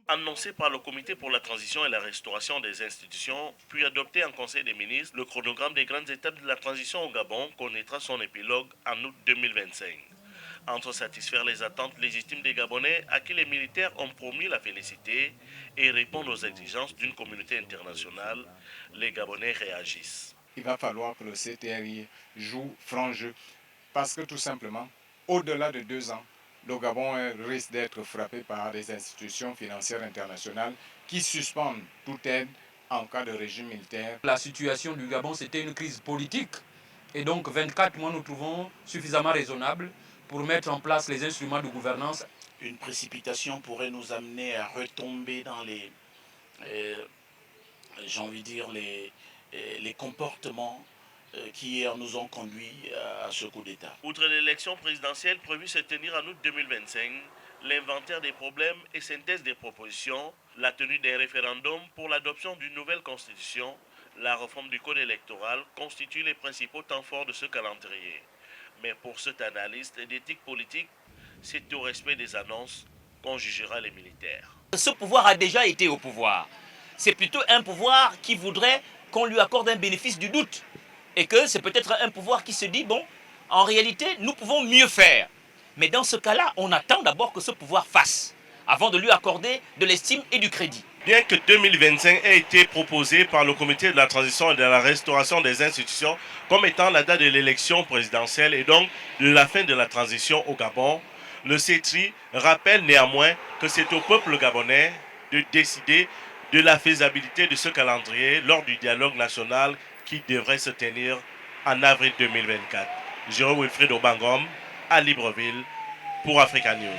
Annoncé par le Comité pour la transition et la restauration des institutions, puis adopté en Conseil des ministres, le chronogramme des grandes étapes de la transition au Gabon connaîtra son épilogue en août 2025. Entre satisfaire les attentes légitimes des Gabonais à qui les militaires ont promis la félicité et répondre aux exigences d'une communauté internationale, les Gabonais réagissent. Il va falloir que le CTRI joue franc jeu parce que tout simplement, au-delà de 2 ans, le Gabon risque d'être frappé par des institutions financières internationales qui suspendent toute aide en cas de régime militaire. La situation du Gabon, c'était une crise politique. Et donc 24 mois, nous trouvons suffisamment raisonnable pour mettre en place les instruments de gouvernance. Une précipitation pourrait nous amener à retomber dans j'ai envie de dire, les comportements qui hier nous ont conduits à ce coup d'État. Outre l'élection présidentielle prévue se tenir en août 2025, l'inventaire des problèmes et synthèse des propositions, la tenue des référendums pour l'adoption d'une nouvelle constitution, la réforme du code électoral constituent les principaux temps forts de ce calendrier. Mais pour cet analyste d'éthique politique, c'est au respect des annonces qu'on jugera les militaires. Ce pouvoir a déjà été au pouvoir. C'est plutôt un pouvoir qui voudrait qu'on lui accorde un bénéfice du doute. Et que c'est peut-être un pouvoir qui se dit, bon, en réalité, nous pouvons mieux faire. Mais dans ce cas-là, on attend d'abord que ce pouvoir fasse, avant de lui accorder de l'estime et du crédit. Bien que 2025 ait été proposé par le Comité de la transition et de la restauration des institutions comme étant la date de l'élection présidentielle et donc de la fin de la transition au Gabon, le CETRI rappelle néanmoins que c'est au peuple gabonais de décider de la faisabilité de ce calendrier lors du dialogue national qui devrait se tenir en avril 2024. Jérôme Wilfried Obangom, à Libreville, pour Africa News.